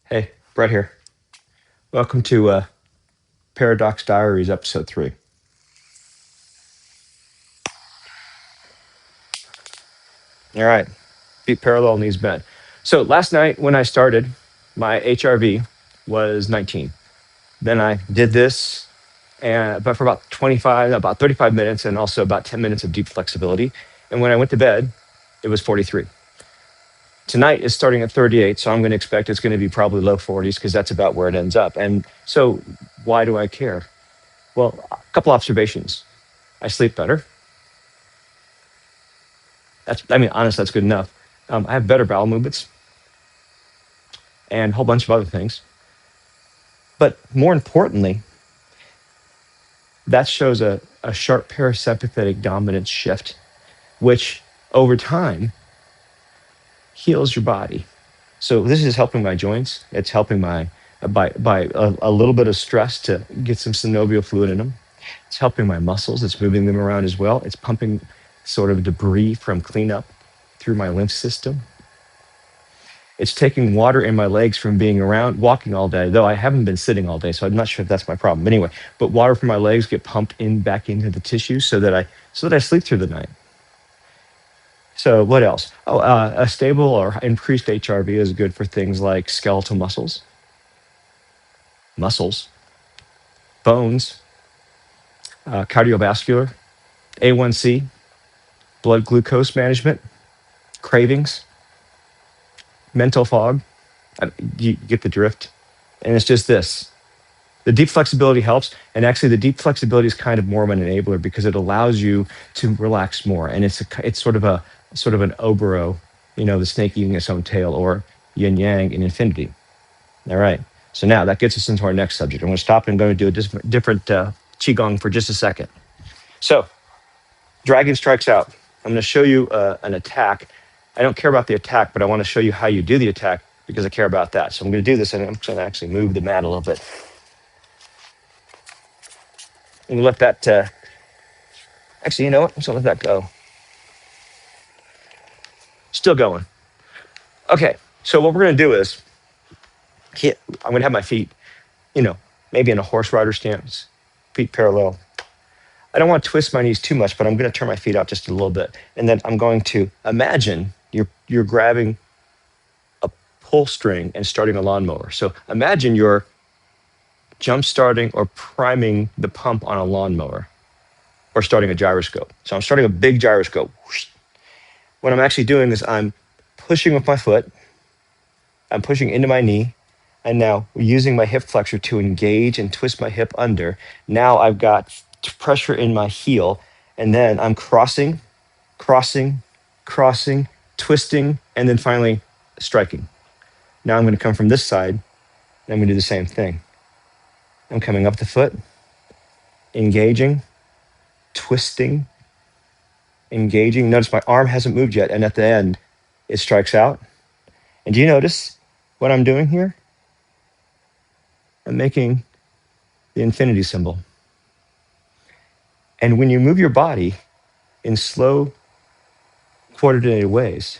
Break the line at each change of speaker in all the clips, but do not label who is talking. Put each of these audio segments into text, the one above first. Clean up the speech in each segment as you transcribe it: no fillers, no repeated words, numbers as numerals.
Hey, Brett here. Welcome to Paradox Diaries, Episode 3. All right, feet parallel, knees bent. So last night when I started, my HRV was 19. Then I did this, but for about 35 minutes, and also about 10 minutes of deep flexibility. And when I went to bed, it was 43. Tonight is starting at 38, so I'm going to expect it's going to be probably low 40s because that's about where it ends up. And so why do I care? Well, a couple observations. I sleep better. Honestly, that's good enough. I have better bowel movements and a whole bunch of other things. But more importantly, that shows a sharp parasympathetic dominance shift, which over time heals your body. So this is helping my joints. It's helping my by a little bit of stress to get some synovial fluid in them. It's helping my muscles. It's moving them around as well. It's pumping sort of debris from cleanup through my lymph system. It's taking water in my legs from being around walking all day, though I haven't been sitting all day, so I'm not sure if that's my problem. But anyway, but water from my legs get pumped in back into the tissue so that I sleep through the night. So what else? A stable or increased HRV is good for things like skeletal muscles, bones, cardiovascular, A1C, blood glucose management, cravings, mental fog. You get the drift. And it's just this. The deep flexibility helps, and actually, the deep flexibility is kind of more of an enabler because it allows you to relax more, and it's sort of an oboro, the snake eating its own tail, or yin yang in infinity. All right, so now that gets us into our next subject. I'm going to stop and I'm going to do a different qigong for just a second. So, dragon strikes out. I'm going to show you an attack. I don't care about the attack, but I want to show you how you do the attack because I care about that. So I'm going to do this, and I'm going to actually move the mat a little bit. And let that, actually, you know what? I'm just gonna let that go. Still going. Okay, so what we're gonna do is, I'm gonna have my feet, maybe in a horse rider stance, feet parallel. I don't want to twist my knees too much, but I'm gonna turn my feet out just a little bit. And then I'm going to imagine you're grabbing a pull string and starting a lawnmower. So imagine you're jump starting or priming the pump on a lawnmower or starting a gyroscope. So I'm starting a big gyroscope. What I'm actually doing is I'm pushing with my foot, I'm pushing into my knee, and now using my hip flexor to engage and twist my hip under. Now I've got pressure in my heel, and then I'm crossing, twisting, and then finally striking. Now I'm going to come from this side, and I'm going to do the same thing. I'm coming up the foot, engaging, twisting, engaging. Notice my arm hasn't moved yet, and at the end, it strikes out. And do you notice what I'm doing here? I'm making the infinity symbol. And when you move your body in slow, coordinated ways,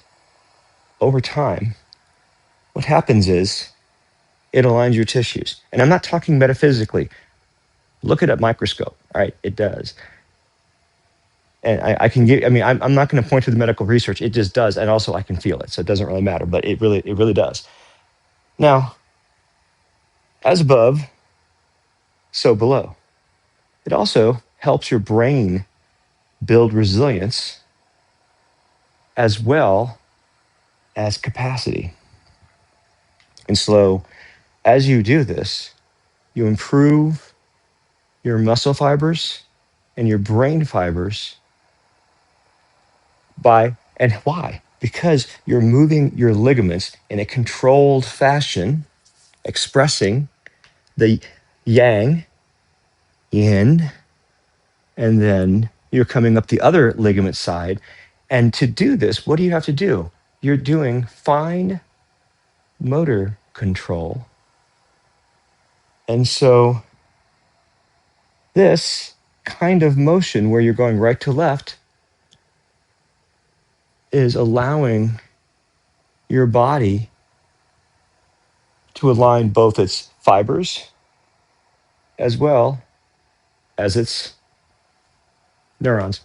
over time, what happens is it aligns your tissues. And I'm not talking metaphysically. Look at a microscope, all right? It does. And I can give, I'm not going to point to the medical research. It just does. And also I can feel it. So it doesn't really matter, but it really does. Now, as above, so below. It also helps your brain build resilience as well as capacity. And so as you do this, you improve your muscle fibers and your brain fibers and why? Because you're moving your ligaments in a controlled fashion, expressing the yang, yin, and then you're coming up the other ligament side. And to do this, what do you have to do? You're doing fine motor control. And so this kind of motion where you're going right to left is allowing your body to align both its fibers as well as its neurons.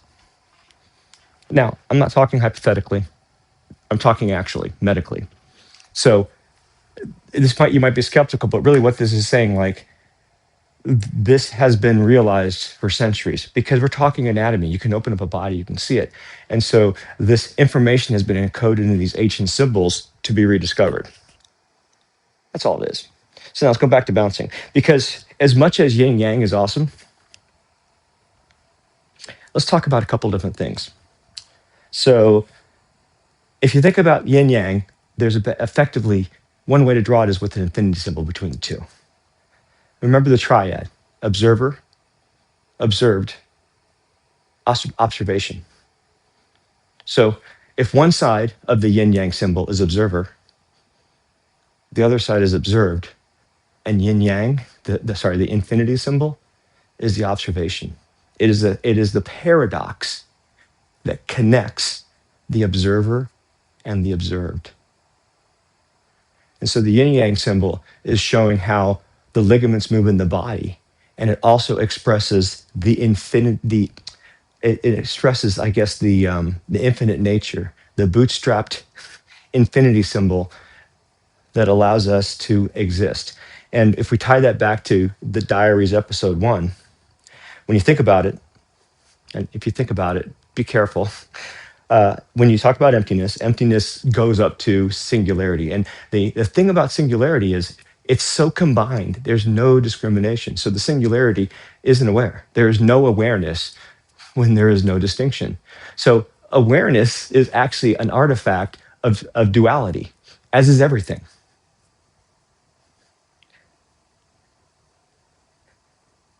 Now, I'm not talking hypothetically. I'm talking actually, medically. So you might be skeptical, but really what this is saying, like, this has been realized for centuries because we're talking anatomy. You can open up a body, you can see it. And so this information has been encoded into these ancient symbols to be rediscovered. That's all it is. So now let's go back to bouncing. Because as much as yin yang is awesome, let's talk about a couple different things. So if you think about yin yang, there's effectively one way to draw it is with an infinity symbol between the two. Remember the triad: observer, observed, observation. So if one side of the yin yang symbol is observer, the other side is observed, and yin yang, the infinity symbol, is the observation. It is the paradox that connects the observer and the observed. And so the yin yang symbol is showing how the ligaments move in the body, and it also expresses the infinite. It expresses, I guess, the infinite nature, the bootstrapped infinity symbol that allows us to exist. And if we tie that back to the Diaries episode 1, when you think about it, and if you think about it, be careful. When you talk about emptiness goes up to singularity. And the thing about singularity is it's so combined, there's no discrimination. So the singularity isn't aware. There is no awareness when there is no distinction. So awareness is actually an artifact of duality, as is everything.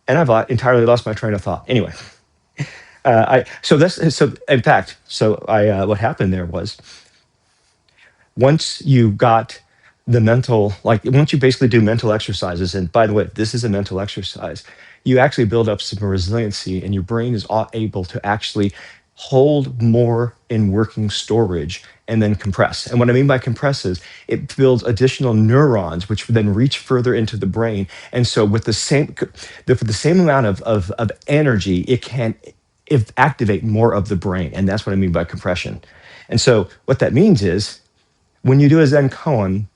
And I've entirely lost my train of thought. Anyway, what happened there was once you got the mental, like once you basically do mental exercises, and by the way, this is a mental exercise, you actually build up some resiliency and your brain is able to actually hold more in working storage and then compress. And what I mean by compress is it builds additional neurons, which then reach further into the brain. And so with the same amount of energy, it can activate more of the brain. And that's what I mean by compression. And so what that means is when you do a Zen koan,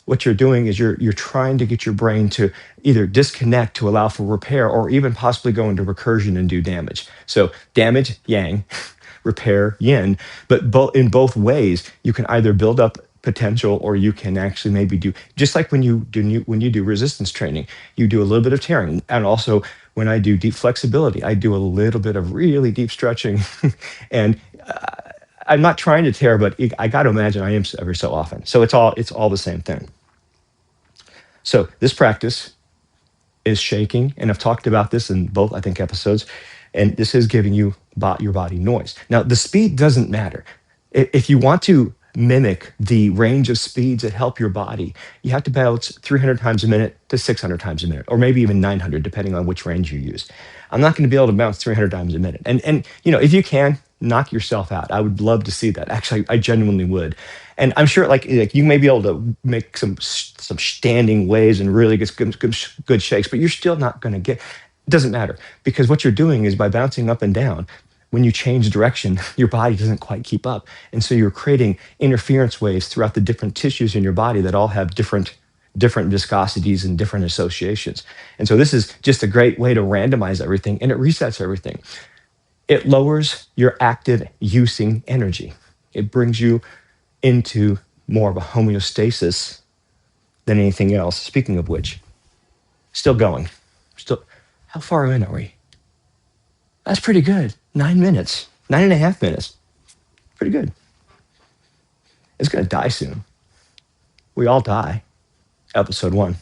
what you're doing is you're trying to get your brain to either disconnect to allow for repair or even possibly go into recursion and do damage. So damage, yang, repair, yin. But in both ways, you can either build up potential or you can actually maybe do, just like when you do resistance training, you do a little bit of tearing. And also when I do deep flexibility, I do a little bit of really deep stretching. And I'm not trying to tear, but I got to imagine I am every so often. So it's all the same thing. So this practice is shaking, and I've talked about this in both, I think, episodes, and this is giving you your body noise. Now, the speed doesn't matter. If you want to mimic the range of speeds that help your body, you have to bounce 300 times a minute to 600 times a minute, or maybe even 900, depending on which range you use. I'm not going to be able to bounce 300 times a minute. And if you can, knock yourself out. I would love to see that. Actually, I genuinely would. And I'm sure like you may be able to make some standing waves and really get good shakes, but you're still not going to get, it doesn't matter, because what you're doing is by bouncing up and down, when you change direction, your body doesn't quite keep up. And so you're creating interference waves throughout the different tissues in your body that all have different viscosities and different associations. And so this is just a great way to randomize everything, and it resets everything. It lowers your active using energy. It brings you into more of a homeostasis than anything else. Speaking of which, still going. How far in are we? That's pretty good. 9 minutes, 9.5 minutes. Pretty good. It's going to die soon. We all die. Episode 1.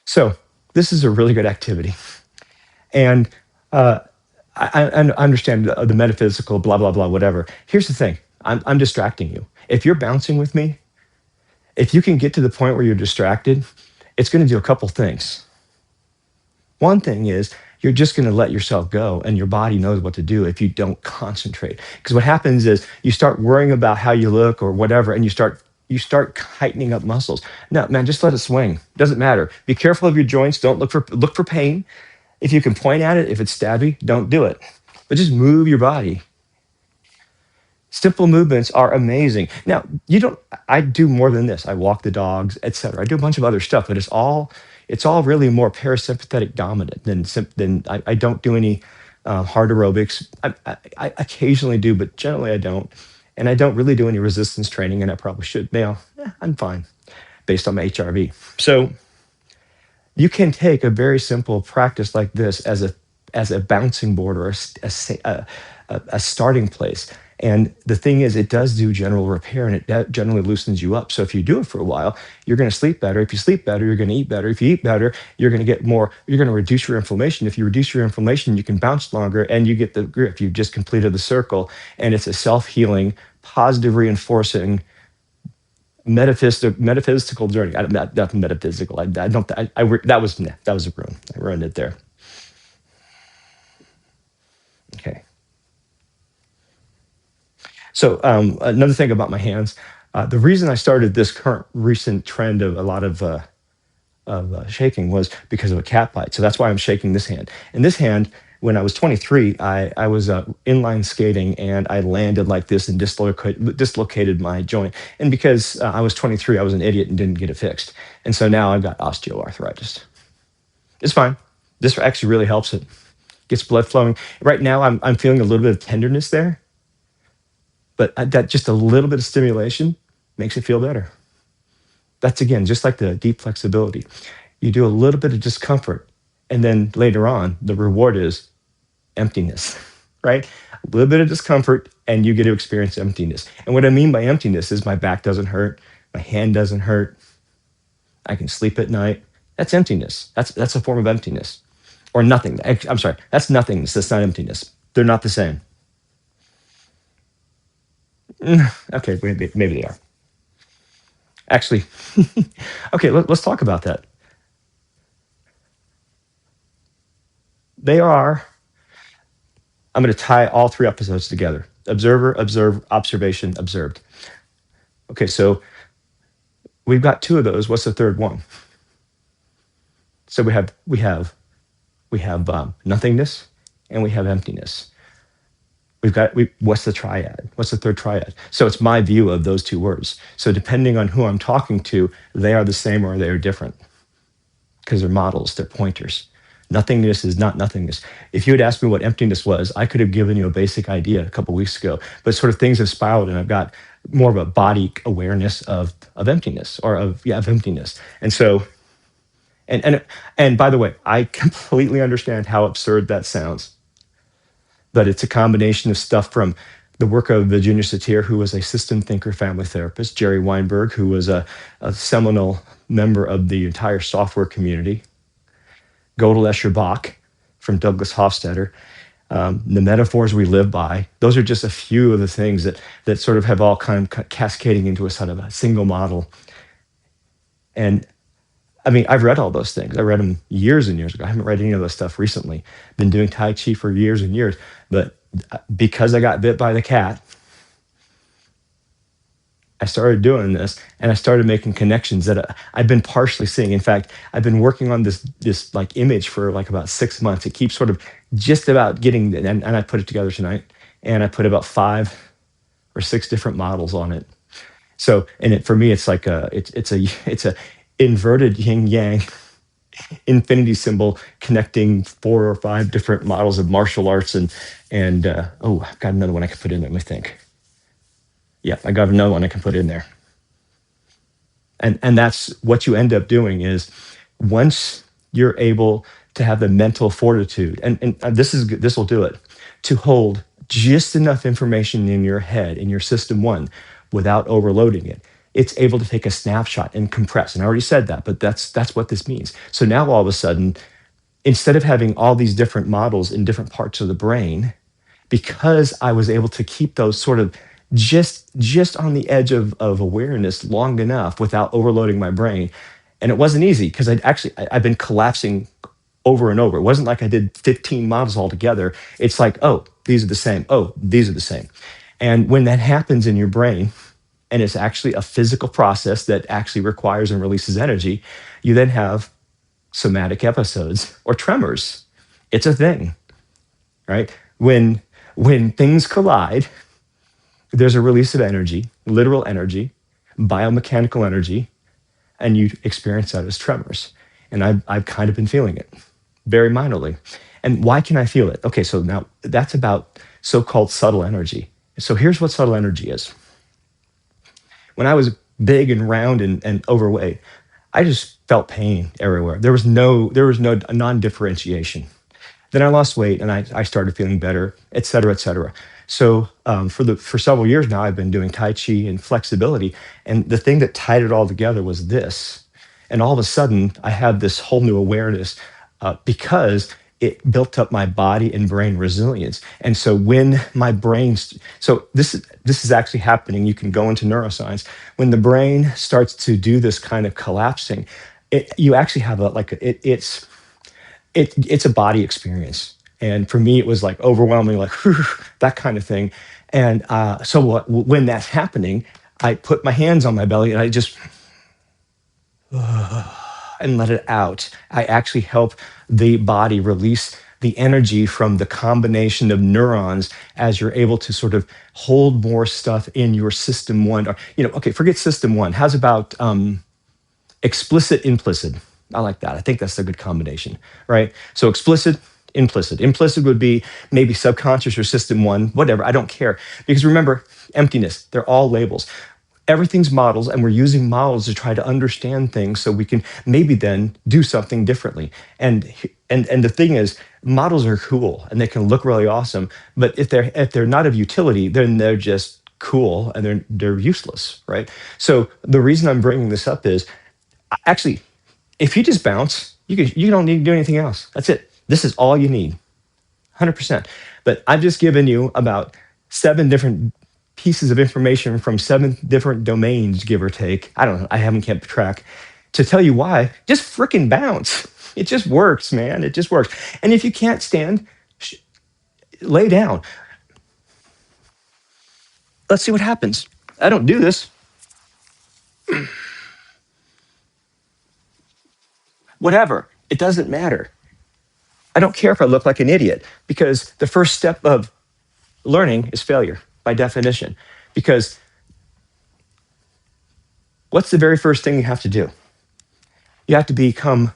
So this is a really good activity. And I understand the metaphysical, blah, blah, blah, whatever. Here's the thing. I'm distracting you. If you're bouncing with me, if you can get to the point where you're distracted, it's going to do a couple things. One thing is you're just going to let yourself go, and your body knows what to do if you don't concentrate. Because what happens is you start worrying about how you look or whatever, and you start you start tightening up muscles. No, man, just let it swing. Doesn't matter. Be careful of your joints. Don't look for pain. If you can point at it, if it's stabby, don't do it. But just move your body. Simple movements are amazing. Now, you don't I do more than this. I walk the dogs, etc. I do a bunch of other stuff, but it's all really more parasympathetic dominant than I don't do any hard aerobics. I occasionally do, but generally I don't. And I don't really do any resistance training, and I probably should. Now, I'm fine based on my HRV. So you can take a very simple practice like this as a bouncing board or a starting place. And the thing is, it does do general repair, and it generally loosens you up. So if you do it for a while, you're going to sleep better. If you sleep better, you're going to eat better. If you eat better, you're going to get more. You're going to reduce your inflammation. If you reduce your inflammation, you can bounce longer, and you get the grip. You've just completed the circle, and it's a self-healing, positive reinforcing metaphysical journey. Not metaphysical. I don't. That was a ruin. I ruined it there. Okay. So another thing about my hands, the reason I started this current recent trend of a lot of shaking was because of a cat bite. So that's why I'm shaking this hand. And this hand, when I was 23, I was inline skating, and I landed like this and dislocated my joint. And because I was 23, I was an idiot and didn't get it fixed. And so now I've got osteoarthritis. It's fine. This actually really helps it. Gets blood flowing. Right now, I'm feeling a little bit of tenderness there, but that just a little bit of stimulation makes it feel better. That's, again, just like the deep flexibility. You do a little bit of discomfort, and then later on, the reward is emptiness, right? A little bit of discomfort, and you get to experience emptiness. And what I mean by emptiness is my back doesn't hurt, my hand doesn't hurt, I can sleep at night. That's emptiness. That's a form of emptiness. Or nothing. I'm sorry, that's nothingness. That's not emptiness. They're not the same. Okay, maybe they are. Actually, okay, let's talk about that. They are, I'm going to tie all three episodes together. Observer, observe, observation, observed. Okay, so we've got two of those. What's the third one? So we have nothingness, and we have emptiness. What's the triad? What's the third triad? So it's my view of those two words. So depending on who I'm talking to, they are the same or they are different, because they're models, they're pointers. Nothingness is not nothingness. If you had asked me what emptiness was, I could have given you a basic idea a couple weeks ago, but sort of things have spiraled, and I've got more of a body awareness of emptiness, or of emptiness. And so, and by the way, I completely understand how absurd that sounds, but it's a combination of stuff from the work of Virginia Satir, who was a system thinker, family therapist, Jerry Weinberg, who was a seminal member of the entire software community, Gödel Escher Bach from Douglas Hofstadter, the metaphors we live by. Those are just a few of the things that sort of have all kind of cascading into a sort of a single model. And I mean, I've read all those things. I read them years and years ago. I haven't read any of this stuff recently. Been doing Tai Chi for years and years. But because I got bit by the cat, I started doing this, and I started making connections that I've been partially seeing. In fact, I've been working on this like image for like about 6 months. It keeps sort of just about getting, and I put it together tonight, and I put about 5 or 6 different models on it. So, and for me, it's like it's a inverted yin yang infinity symbol connecting 4 or 5 different models of martial arts, and I've got another one I can put in there. Let me think. Yeah, I got another one I can put in there. And that's what you end up doing is, once you're able to have the mental fortitude, and this will do it, to hold just enough information in your head, in your system one, without overloading it. It's able to take a snapshot and compress. And I already said that, but that's what this means. So now all of a sudden, instead of having all these different models in different parts of the brain, because I was able to keep those sort of just on the edge of awareness long enough without overloading my brain. And it wasn't easy, because I've been collapsing over and over. It wasn't like I did 15 models all together. It's like, oh, these are the same. Oh, these are the same. And when that happens in your brain, and it's actually a physical process that actually requires and releases energy, you then have somatic episodes or tremors. It's a thing, right? When things collide, there's a release of energy, literal energy, biomechanical energy, and you experience that as tremors. And I've kind of been feeling it very minorly. And why can I feel it? Okay, so now that's about so-called subtle energy. So here's what subtle energy is. When I was big and round and overweight, I just felt pain everywhere. There was no non-differentiation. Then I lost weight and I started feeling better, et cetera, et cetera. So for several years now, I've been doing Tai Chi and flexibility. And the thing that tied it all together was this. And all of a sudden, I had this whole new awareness because it built up my body and brain resilience. And so when my so this is actually happening. You can go into neuroscience. When the brain starts to do this kind of collapsing, you actually have it's a body experience. And for me, it was like overwhelming, like whew, that kind of thing. And when that's happening, I put my hands on my belly and I just and let it out. I actually help the body release the energy from the combination of neurons as you're able to sort of hold more stuff in your system one. Or, okay, forget system one. How's about explicit, implicit? I like that. I think that's a good combination, right? So explicit, implicit. Implicit would be maybe subconscious or system one, whatever. I don't care. Because remember, emptiness, they're all labels. Everything's models, and we're using models to try to understand things so we can maybe then do something differently. And the thing is, models are cool and they can look really awesome, but if they're not of utility, then they're just cool and they're useless, right? So the reason I'm bringing this up is actually, if you just bounce, you don't need to do anything else. That's it. This is all you need, 100%. But I've just given you about 7 different pieces of information from 7 different domains, give or take. I don't know. I haven't kept track to tell you why. Just freaking bounce. It just works, man. It just works. And if you can't stand, lay down. Let's see what happens. I don't do this. Whatever. It doesn't matter. I don't care if I look like an idiot because the first step of learning is failure by definition. Because what's the very first thing you have to do? You have to become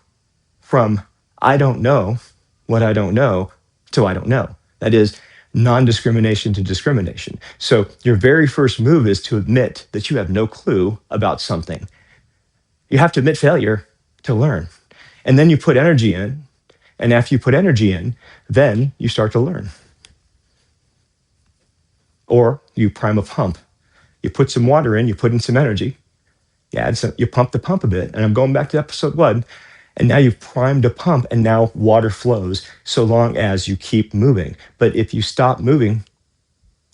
from I don't know what I don't know to I don't know. That is non-discrimination to discrimination. So your very first move is to admit that you have no clue about something. You have to admit failure to learn. And then you put energy in. And after you put energy in, then you start to learn. Or you prime a pump. You put some water in, you put in some energy, you pump the pump a bit. And I'm going back to episode 1. And now you've primed a pump and now water flows so long as you keep moving. But if you stop moving,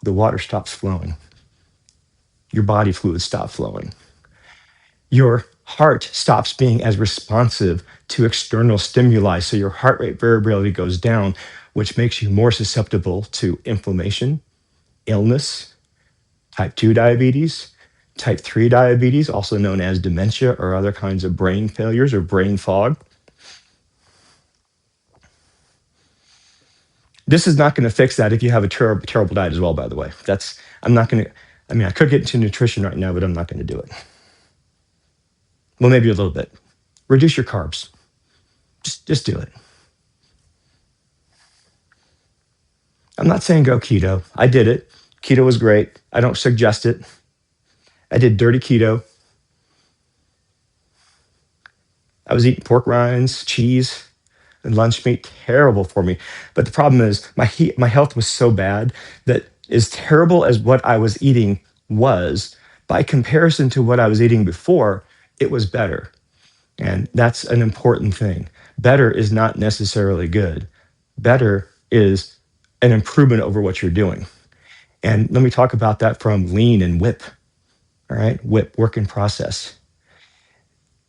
the water stops flowing. Your body fluids stop flowing. Your heart stops being as responsive to external stimuli. So your heart rate variability goes down, which makes you more susceptible to inflammation, illness, type 2 diabetes, type 3 diabetes, also known as dementia or other kinds of brain failures or brain fog. This is not going to fix that if you have a terrible diet as well, by the way. I'm not going to, I could get into nutrition right now, but I'm not going to do it. Well, maybe a little bit. Reduce your carbs. Just do it. I'm not saying go keto. I did it. Keto was great. I don't suggest it. I did dirty keto. I was eating pork rinds, cheese, and lunch meat. Terrible for me. But the problem is my health was so bad that as terrible as what I was eating was, by comparison to what I was eating before, it was better. And that's an important thing. Better is not necessarily good. Better is an improvement over what you're doing. And let me talk about that from lean and WIP. All right, WIP, work in process.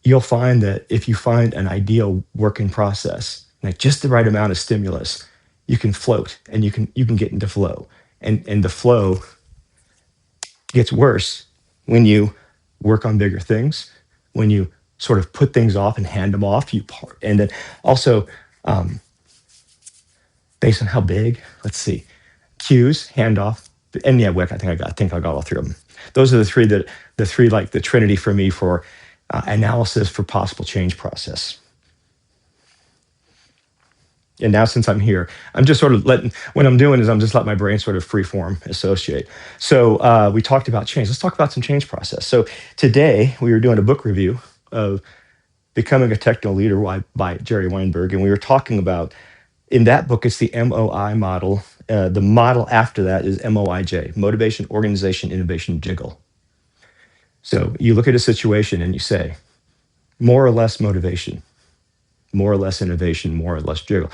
You'll find that if you find an ideal working process, like just the right amount of stimulus, you can float and you can get into flow. And the flow gets worse When you work on bigger things, when you sort of put things off and hand them off, and then also based on how big, let's see, cues, handoff, and yeah, wick. I think I got all three of them. Those are the three like the trinity for me for analysis for possible change process. And now since I'm here, I'm just sort of what I'm doing is I'm just letting my brain sort of freeform associate. So we talked about change. Let's talk about some change process. So today we were doing a book review of Becoming a Techno Leader by Jerry Weinberg. And we were talking about, in that book, it's the MOI model. The model after that is MOIJ, Motivation, Organization, Innovation, Jiggle. So you look at a situation and you say, more or less motivation, more or less innovation, more or less jiggle,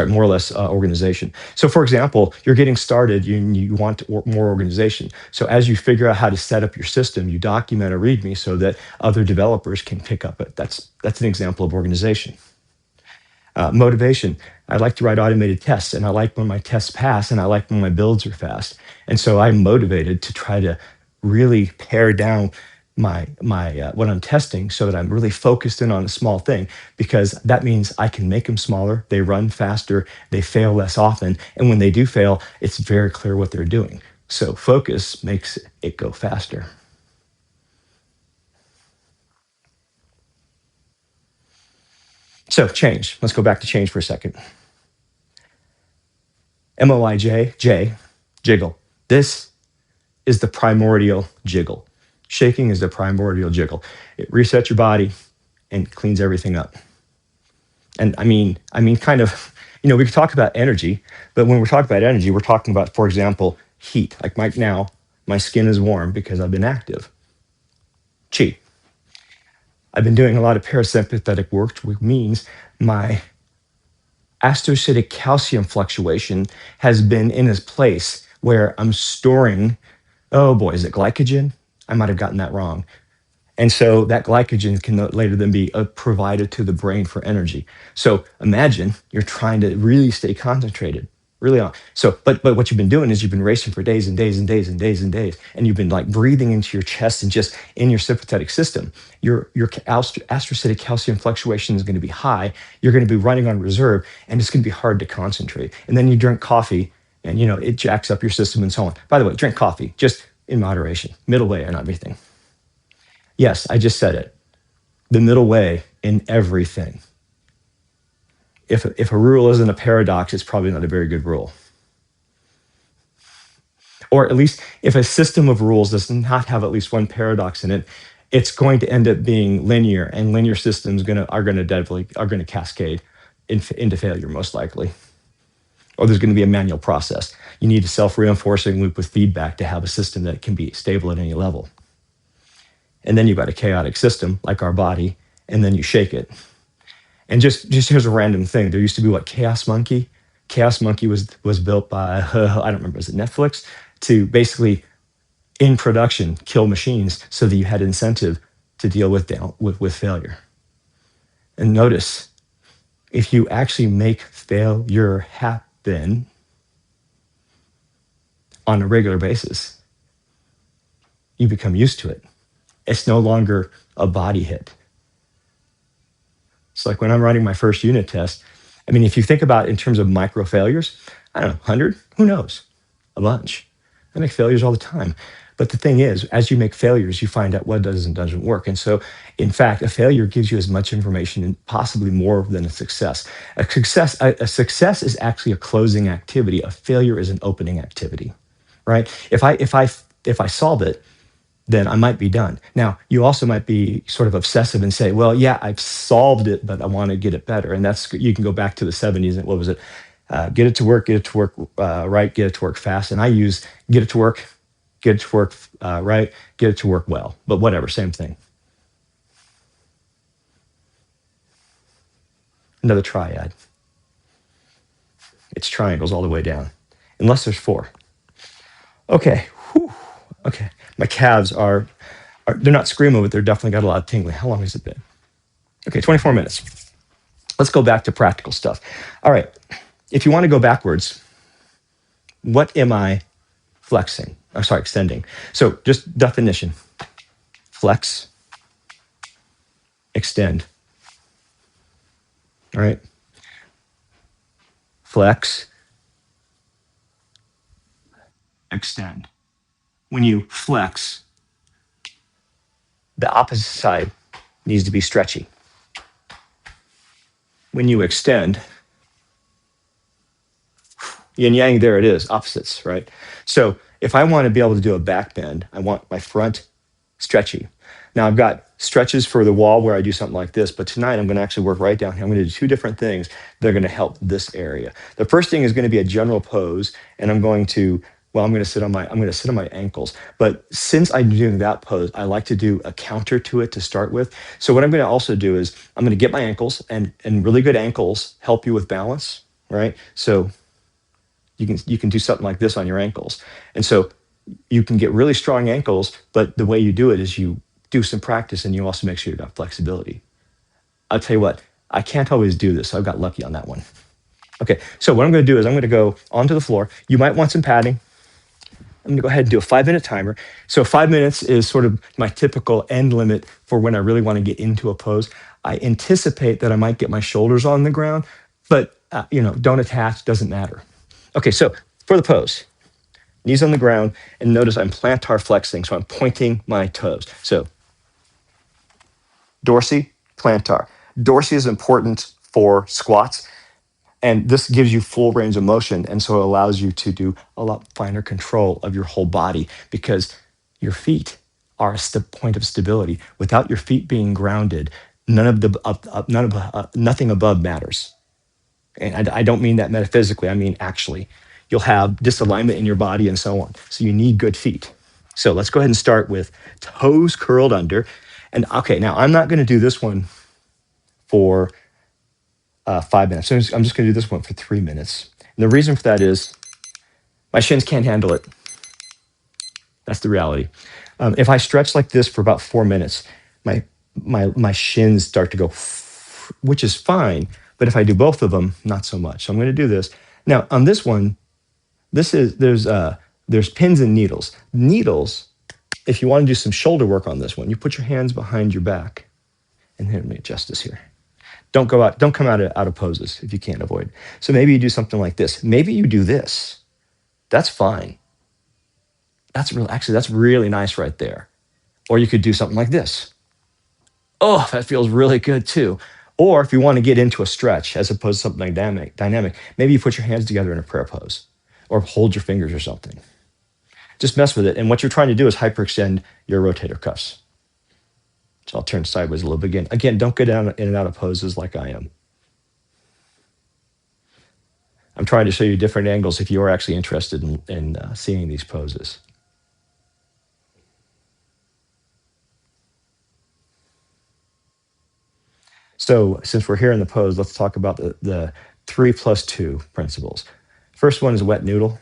more or less organization. So for example, you're getting started, you want more organization. So as you figure out how to set up your system, you document a README so that other developers can pick up it. That's an example of organization. Motivation. I like to write automated tests, and I like when my tests pass, and I like when my builds are fast. And so I'm motivated to try to really pare down my what I'm testing so that I'm really focused in on a small thing, because that means I can make them smaller, they run faster, they fail less often, and when they do fail, it's very clear what they're doing. So focus makes it go faster. So change. Let's go back to change for a second. MOIJ, J, jiggle. This is the primordial jiggle. Shaking is the primordial jiggle. It resets your body and cleans everything up. And I mean, kind of, we could talk about energy, but when we're talking about energy, we're talking about, for example, heat. Like right now, my skin is warm because I've been active. Chi. I've been doing a lot of parasympathetic work, which means my astrocytic calcium fluctuation has been in its place where I'm storing, oh boy, is it glycogen? I might have gotten that wrong. And so that glycogen can later then be provided to the brain for energy. So imagine you're trying to really stay concentrated, really on. So, but what you've been doing is you've been racing for days and days and days and days and days, and you've been like breathing into your chest and just in your sympathetic system. Your astrocytic calcium fluctuation is going to be high. You're going to be running on reserve, and it's going to be hard to concentrate. And then you drink coffee, and it jacks up your system and so on. By the way, drink coffee just in moderation, middle way on everything. Yes, I just said it. The middle way in everything. If a rule isn't a paradox, it's probably not a very good rule. Or at least if a system of rules does not have at least one paradox in it, it's going to end up being linear, and linear systems are going to cascade into failure most likely. Or there's going to be a manual process. You need a self-reinforcing loop with feedback to have a system that can be stable at any level. And then you've got a chaotic system like our body, and then you shake it. And just here's a random thing. There used to be Chaos Monkey? Chaos Monkey was built by, I don't remember, is it Netflix? To basically, in production, kill machines so that you had incentive to deal with failure. And notice, if you actually make failure happen on a regular basis, you become used to it. It's no longer a body hit. It's like when I'm writing my first unit test. I mean, if you think about it in terms of micro failures, I don't know, 100? Who knows? A bunch. I make failures all the time. But the thing is, as you make failures, you find out what does and doesn't work. And so, in fact, a failure gives you as much information and possibly more than a success. A success is actually a closing activity. A failure is an opening activity, right? If I solve it, then I might be done. Now, you also might be sort of obsessive and say, well, yeah, I've solved it, but I want to get it better. And you can go back to the 70s and what was it? Get it to work right, get it to work fast. And I use get it to work right, get it to work well. But whatever, same thing. Another triad. It's triangles all the way down, unless there's four. Okay. Whew. Okay. My calves they're not screaming, but they're definitely got a lot of tingling. How long has it been? Okay, 24 minutes. Let's go back to practical stuff. All right. If you want to go backwards, what am I flexing? Extending. So just definition. flex, extend. All right? Flex, extend. When you flex, the opposite side needs to be stretchy. When you extend, yin yang, there it is, opposites, right? So if I want to be able to do a back bend, I want my front stretchy. Now I've got stretches for the wall where I do something like this, but tonight I'm going to actually work right down here. I'm going to do two different things that are going to help this area. The first thing is going to be a general pose, and I'm going to sit on my ankles. But since I'm doing that pose, I like to do a counter to it to start with. So what I'm going to also do is I'm going to get my ankles, and really good ankles help you with balance, right? So you can do something like this on your ankles. And so you can get really strong ankles, but the way you do it is you do some practice and you also make sure you've got flexibility. I'll tell you what, I can't always do this. So I've got lucky on that one. Okay, so what I'm going to do is I'm going to go onto the floor. You might want some padding. I'm going to go ahead and do a 5-minute timer. So 5 minutes is sort of my typical end limit for when I really want to get into a pose. I anticipate that I might get my shoulders on the ground, but don't attach, doesn't matter. Okay, so for the pose, knees on the ground, and notice I'm plantar flexing, so I'm pointing my toes. So dorsal, plantar. Dorsal is important for squats, and this gives you full range of motion, and so it allows you to do a lot finer control of your whole body because your feet are a point of stability. Without your feet being grounded, nothing above matters. And I don't mean that metaphysically, I mean actually. You'll have disalignment in your body and so on. So you need good feet. So let's go ahead and start with toes curled under. And okay, now I'm not going to do this one for 5 minutes. So I'm just going to do this one for 3 minutes. And the reason for that is my shins can't handle it. That's the reality. If I stretch like this for about 4 minutes, my shins start to go, which is fine. But if I do both of them, not so much. So I'm going to do this. Now on this one, there's pins and needles. Needles, if you want to do some shoulder work on this one, you put your hands behind your back. And here, let me adjust this here. Don't come out of poses if you can't avoid. So maybe you do something like this. Maybe you do this. That's fine. That's really nice right there. Or you could do something like this. Oh, that feels really good too. Or if you want to get into a stretch as opposed to something dynamic, maybe you put your hands together in a prayer pose or hold your fingers or something. Just mess with it. And what you're trying to do is hyperextend your rotator cuffs. So I'll turn sideways a little bit again. Again, don't go down in and out of poses like I am. I'm trying to show you different angles if you are actually interested in seeing these poses. So since we're here in the pose, let's talk about the 3+2 principles. First one is wet noodle.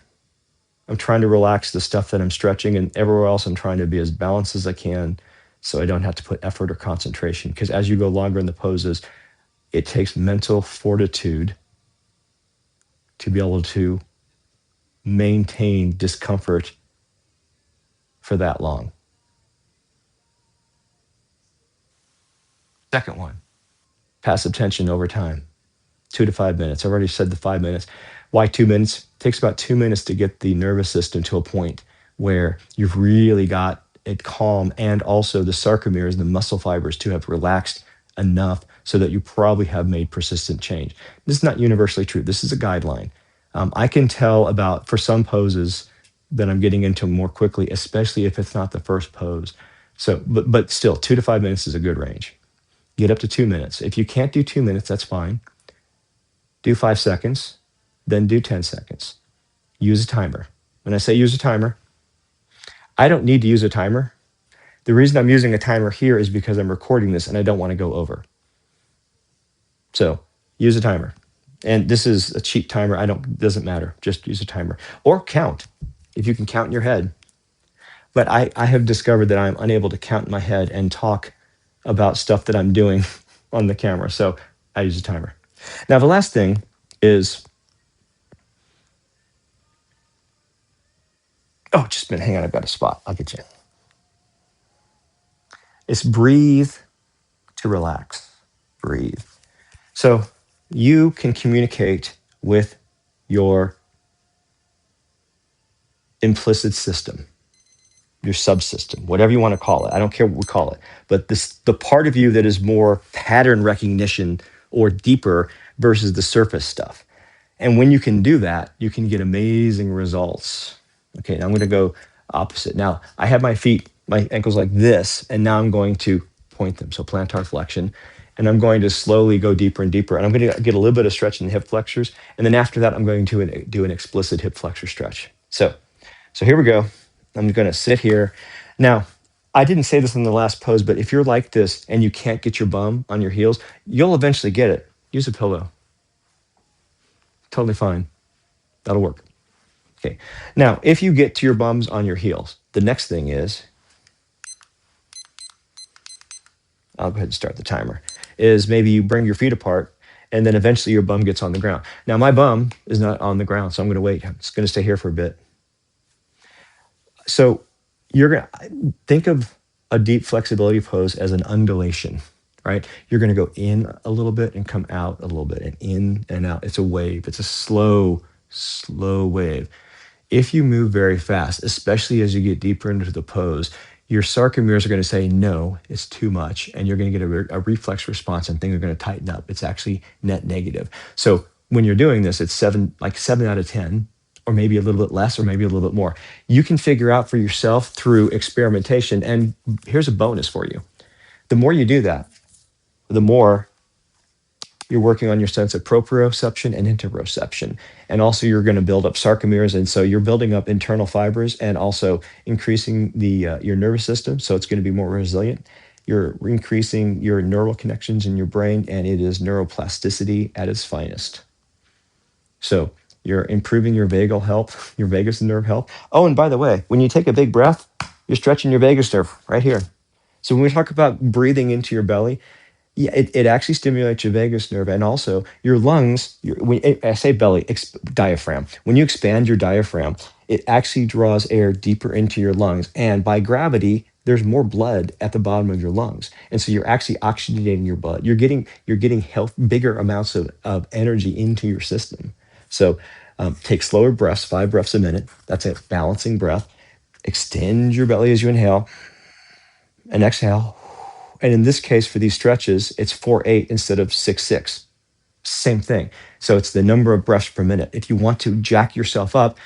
I'm trying to relax the stuff that I'm stretching, and everywhere else I'm trying to be as balanced as I can so I don't have to put effort or concentration. Because as you go longer in the poses, it takes mental fortitude to be able to maintain discomfort for that long. Second one, passive tension over time, 2 to 5 minutes. I've already said the 5 minutes. Why 2 minutes? It takes about 2 minutes to get the nervous system to a point where you've really got it calm, and also the sarcomeres, the muscle fibers, to have relaxed enough so that you probably have made persistent change. This is not universally true. This is a guideline. I can tell about, for some poses, that I'm getting into more quickly, especially if it's not the first pose. So, but still, 2 to 5 minutes is a good range. Get up to 2 minutes. If you can't do 2 minutes, that's fine. Do 5 seconds, then do 10 seconds. Use a timer. When I say use a timer, I don't need to use a timer. The reason I'm using a timer here is because I'm recording this and I don't want to go over. So use a timer. And this is a cheap timer. Doesn't matter. Just use a timer. Or count, if you can count in your head. But I have discovered that I'm unable to count in my head and talk about stuff that I'm doing on the camera. So I use a timer. Now, the last thing is, just a minute, hang on, I've got a spot. I'll get you. It's breathe to relax. Breathe. So you can communicate with your implicit system, your subsystem, whatever you want to call it. I don't care what we call it. But the part of you that is more pattern recognition or deeper versus the surface stuff. And when you can do that, you can get amazing results. Okay, now I'm going to go opposite. Now I have my feet, my ankles like this, and now I'm going to point them. So plantar flexion. And I'm going to slowly go deeper and deeper. And I'm going to get a little bit of stretch in the hip flexors. And then after that, I'm going to do an explicit hip flexor stretch. So here we go. I'm going to sit here. Now, I didn't say this in the last pose, but if you're like this and you can't get your bum on your heels, you'll eventually get it. Use a pillow. Totally fine. That'll work. Okay. Now, if you get to your bums on your heels, the next thing is, I'll go ahead and start the timer, is maybe you bring your feet apart and then eventually your bum gets on the ground. Now, my bum is not on the ground, so I'm going to wait. It's going to stay here for a bit. So you're going to think of a deep flexibility pose as an undulation, right? You're going to go in a little bit and come out a little bit and in and out. It's a wave. It's a slow, slow wave. If you move very fast, especially as you get deeper into the pose, your sarcomeres are going to say, no, it's too much. And you're going to get a reflex response and things are going to tighten up. It's actually net negative. So when you're doing this, it's seven out of 10, or maybe a little bit less, or maybe a little bit more. You can figure out for yourself through experimentation. And here's a bonus for you. The more you do that, the more you're working on your sense of proprioception and interoception. And also you're going to build up sarcomeres. And so you're building up internal fibers and also increasing your nervous system. So it's going to be more resilient. You're increasing your neural connections in your brain, and it is neuroplasticity at its finest. So you're improving your vagal health, your vagus nerve health. Oh, and by the way, when you take a big breath, you're stretching your vagus nerve right here. So when we talk about breathing into your belly, yeah, it actually stimulates your vagus nerve, and also your lungs. When I say belly, diaphragm. When you expand your diaphragm, it actually draws air deeper into your lungs, and by gravity, there's more blood at the bottom of your lungs, and so you're actually oxygenating your blood. You're getting bigger amounts of energy into your system. So take slower breaths, 5 breaths a minute. That's a balancing breath. Extend your belly as you inhale, and exhale. And in this case, for these stretches, it's 4-8 instead of 6-6. Same thing. So it's the number of breaths per minute. If you want to jack yourself up,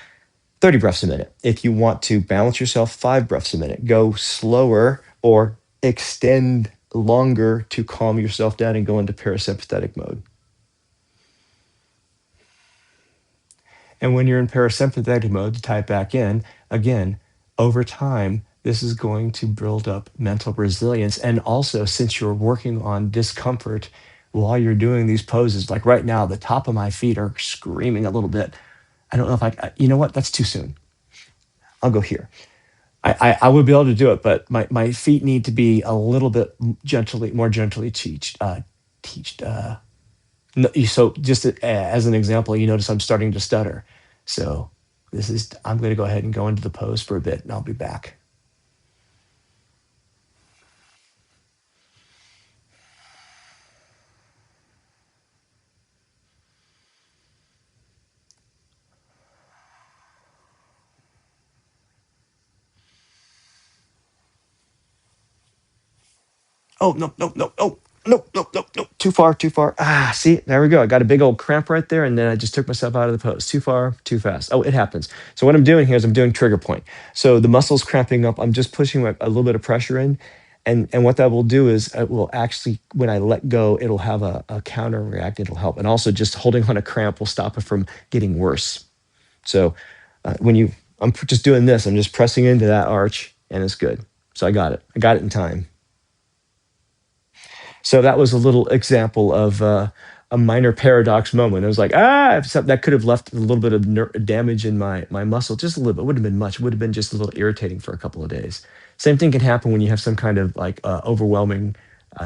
30 breaths a minute. If you want to balance yourself, 5 breaths a minute. Go slower or extend longer to calm yourself down and go into parasympathetic mode. And when you're in parasympathetic mode, to tie it back in, again, over time, this is going to build up mental resilience. And also, since you're working on discomfort while you're doing these poses, like right now, the top of my feet are screaming a little bit. I don't know if you know what? That's too soon. I'll go here. I would be able to do it, but my feet need to be a little bit more gently teached. So just as an example, you notice I'm starting to stutter. So I'm going to go ahead and go into the pose for a bit, and I'll be back. Oh, no, no, no, no, no, no, no, no. Too far, too far. See, there we go. I got a big old cramp right there, and then I just took myself out of the pose. Too far, too fast. Oh, it happens. So what I'm doing here is I'm doing trigger point. So the muscle's cramping up. I'm just pushing a little bit of pressure in. And what that will do is it will actually, when I let go, it'll have a counter react. It'll help. And also just holding on a cramp will stop it from getting worse. So I'm just doing this. I'm just pressing into that arch, and it's good. So I got it. I got it in time. So that was a little example of a minor paradox moment. I was like, that could have left a little bit of damage in my muscle, just a little bit. Wouldn't have been much. Would have been just a little irritating for a couple of days. Same thing can happen when you have some kind of overwhelming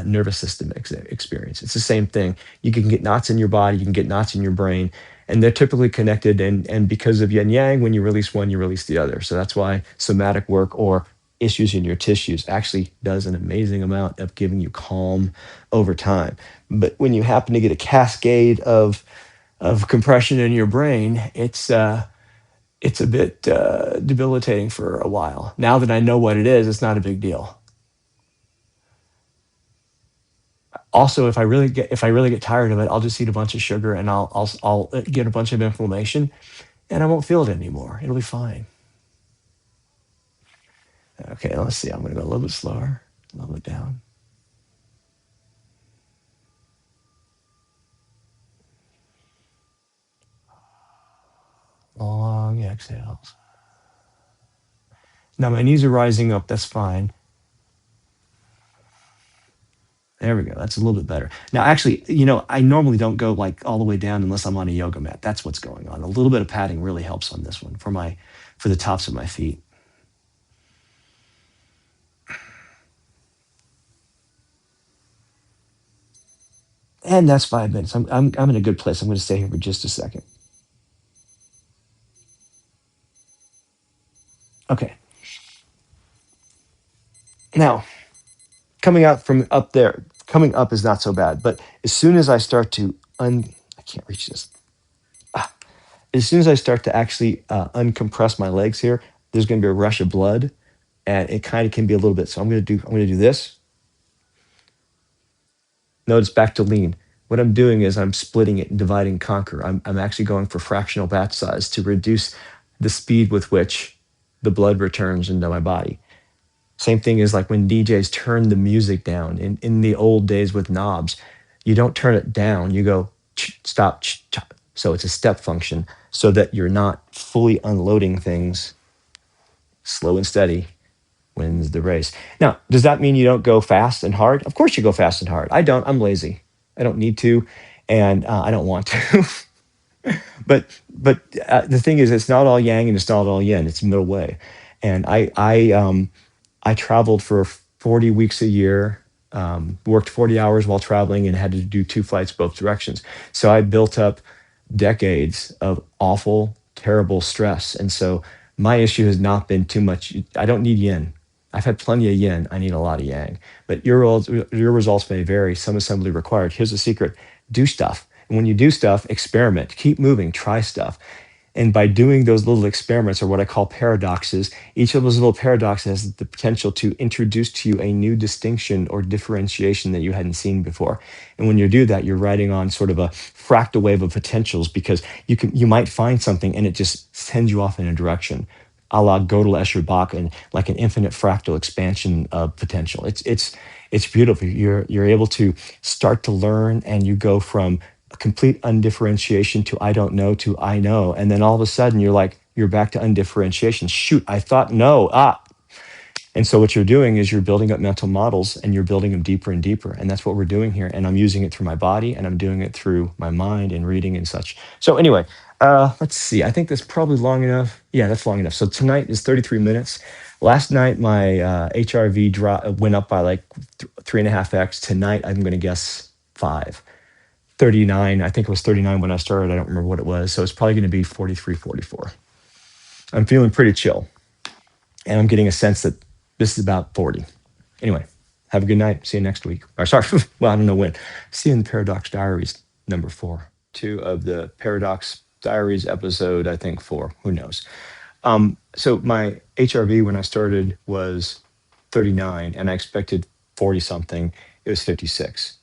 nervous system experience. It's the same thing. You can get knots in your body. You can get knots in your brain, and they're typically connected. And because of yin yang, when you release one, you release the other. So that's why somatic work or issues in your tissues actually does an amazing amount of giving you calm over time. But when you happen to get a cascade of compression in your brain, it's a bit debilitating for a while. Now that I know what it is, it's not a big deal. Also, if I really get tired of it, I'll just eat a bunch of sugar and I'll get a bunch of inflammation, and I won't feel it anymore. It'll be fine. Okay, let's see. I'm going to go a little bit slower, a little bit down. Long exhales. Now my knees are rising up. That's fine. There we go. That's a little bit better. Now, actually, I normally don't go like all the way down unless I'm on a yoga mat. That's what's going on. A little bit of padding really helps on this one for the tops of my feet. And that's 5 minutes. I'm in a good place. I'm going to stay here for just a second. Okay. Now, coming out from up there, coming up is not so bad. But as soon as I start to I can't reach this. Ah, as soon as I start to actually uncompress my legs here, there's going to be a rush of blood, and it kind of can be a little bit. So I'm going to do this. Notice back to lean. What I'm doing is I'm splitting it and divide and conquer. I'm actually going for fractional batch size to reduce the speed with which the blood returns into my body. Same thing is like when DJs turn the music down in the old days with knobs, you don't turn it down, you go stop. So it's a step function so that you're not fully unloading things. Slow and steady wins the race. Now, does that mean you don't go fast and hard? Of course you go fast and hard. I don't. I'm lazy. I don't need to, and I don't want to. but the thing is, it's not all yang and it's not all yin. It's middle way, and I traveled for 40 weeks a year, worked 40 hours while traveling, and had to do 2 flights both directions. So I built up decades of awful, terrible stress. And so my issue has not been too much. I don't need yin. I've had plenty of yin. I need a lot of yang. But your results may vary. Some assembly required. Here's the secret: do stuff. And when you do stuff, experiment, keep moving, try stuff. And by doing those little experiments, or what I call paradoxes, each of those little paradoxes has the potential to introduce to you a new distinction or differentiation that you hadn't seen before. And when you do that, you're riding on sort of a fractal wave of potentials, because you might find something and it just sends you off in a direction, a la Gödel Escher Bach, and like an infinite fractal expansion of potential. It's beautiful. You're able to start to learn, and you go from a complete undifferentiation to I don't know to I know. And then all of a sudden you're back to undifferentiation. Shoot, I thought no. And so what you're doing is you're building up mental models, and you're building them deeper and deeper. And that's what we're doing here. And I'm using it through my body, and I'm doing it through my mind and reading and such. So anyway, let's see. I think that's probably long enough. Yeah, that's long enough. So tonight is 33 minutes. Last night, my HRV went up by like 3.5x. Tonight, I'm going to guess 5. 39. I think it was 39 when I started. I don't remember what it was. So it's probably going to be 43, 44. I'm feeling pretty chill. And I'm getting a sense that this is about 40. Anyway, have a good night. See you next week. Or sorry, well, I don't know when. See you in the Paradox Diaries number 4. 2 of the Paradox Diaries episode, I think 4. Who knows? So my HRV when I started was 39, and I expected 40 something. It was 56.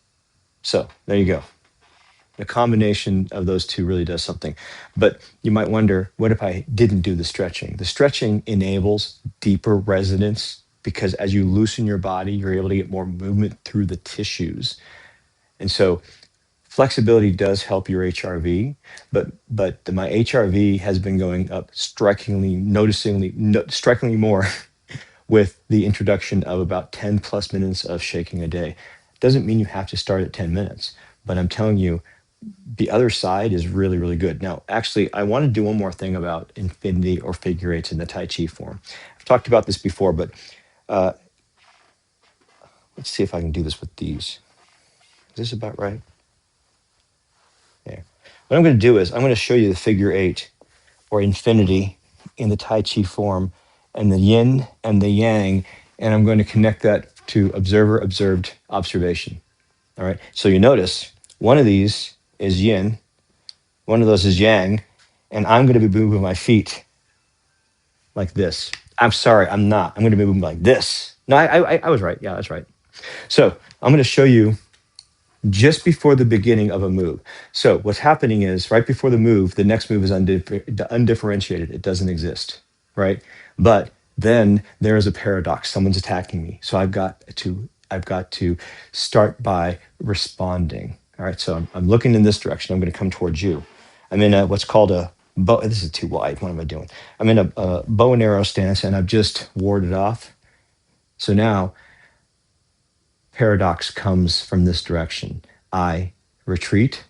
So there you go. The combination of those two really does something. But you might wonder, what if I didn't do the stretching? The stretching enables deeper resonance, because as you loosen your body, you're able to get more movement through the tissues. And so flexibility does help your HRV, but my HRV has been going up strikingly more with the introduction of about 10 plus minutes of shaking a day. Doesn't mean you have to start at 10 minutes, but I'm telling you, the other side is really, really good. Now, actually, I want to do one more thing about infinity or figure eights in the Tai Chi form. I've talked about this before, but uh, let's see if I can do this with these. Is this about right? Yeah. What I'm going to do is I'm going to show you the figure eight or infinity in the Tai Chi form, and the yin and the yang, and I'm going to connect that to observer, observed, observation. All right. So you notice one of these is yin, one of those is yang, and I'm going to be moving my feet like this. I'm sorry, I'm not. I'm going to be moving like this. No, I was right. Yeah, that's right. So I'm going to show you just before the beginning of a move. So what's happening is right before the move, the next move is undifferentiated. It doesn't exist, right? But then there is a paradox. Someone's attacking me, so I've got to start by responding. All right, so I'm looking in this direction. I'm going to come towards you. I'm in what's called a bow. This is too wide. What am I doing? I'm in a bow and arrow stance, and I've just warded off. So now paradox comes from this direction. I retreat,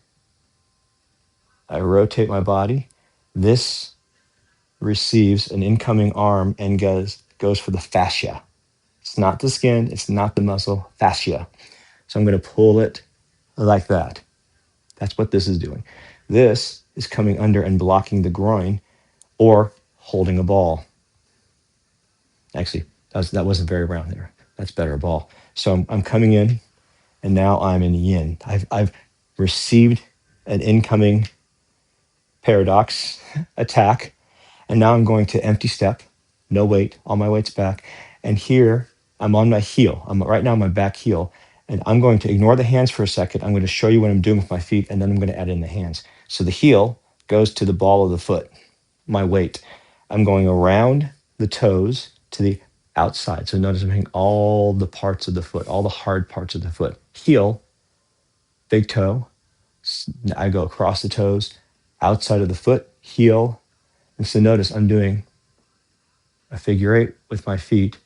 I rotate my body. This receives an incoming arm and goes for the fascia. It's not the skin, it's not the muscle, fascia. So I'm going to pull it like that. That's what this is doing. This is coming under and blocking the groin or holding a ball. Actually, that wasn't very round there. That's better, a ball. So I'm coming in, and now I'm in yin. I've received an incoming paradox attack, and now I'm going to empty step, no weight, all my weight's back. And here I'm on my heel. I'm right now on my back heel, and I'm going to ignore the hands for a second. I'm going to show you what I'm doing with my feet, and then I'm going to add in the hands. So the heel goes to the ball of the foot, my weight. I'm going around the toes to the outside. So notice I'm hitting all the parts of the foot, all the hard parts of the foot. Heel, big toe. I go across the toes, outside of the foot, heel. And so notice I'm doing a figure eight with my feet.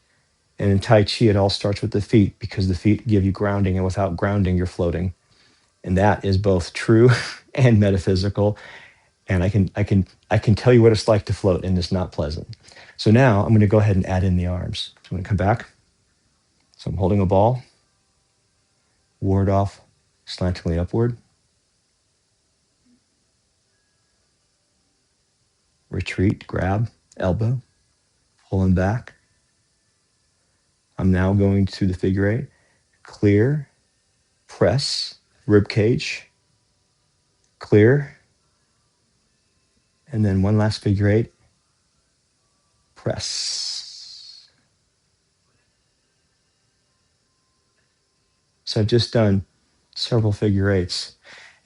And in Tai Chi, it all starts with the feet because the feet give you grounding. And without grounding, you're floating. And that is both true and metaphysical. And I can tell you what it's like to float, and it's not pleasant. So now I'm going to go ahead and add in the arms. So I'm going to come back. So I'm holding a ball, ward off slantingly upward, retreat, grab, elbow, pulling back. I'm now going to the figure eight, clear, press, rib cage, clear, and then one last figure eight, press. So I've just done several figure eights.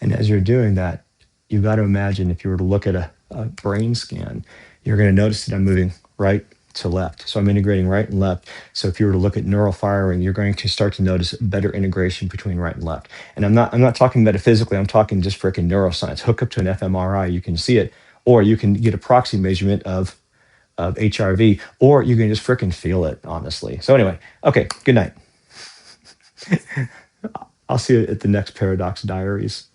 And as you're doing that, you've got to imagine if you were to look at a brain scan, you're going to notice that I'm moving right to left. So I'm integrating right and left. So if you were to look at neural firing, you're going to start to notice better integration between right and left. And I'm not talking metaphysically, I'm talking just freaking neuroscience. Hook up to an fMRI, you can see it, or you can get a proxy measurement of HRV, or you can just freaking feel it, honestly. So anyway, okay, good night. I'll see you at the next Paradox Diaries.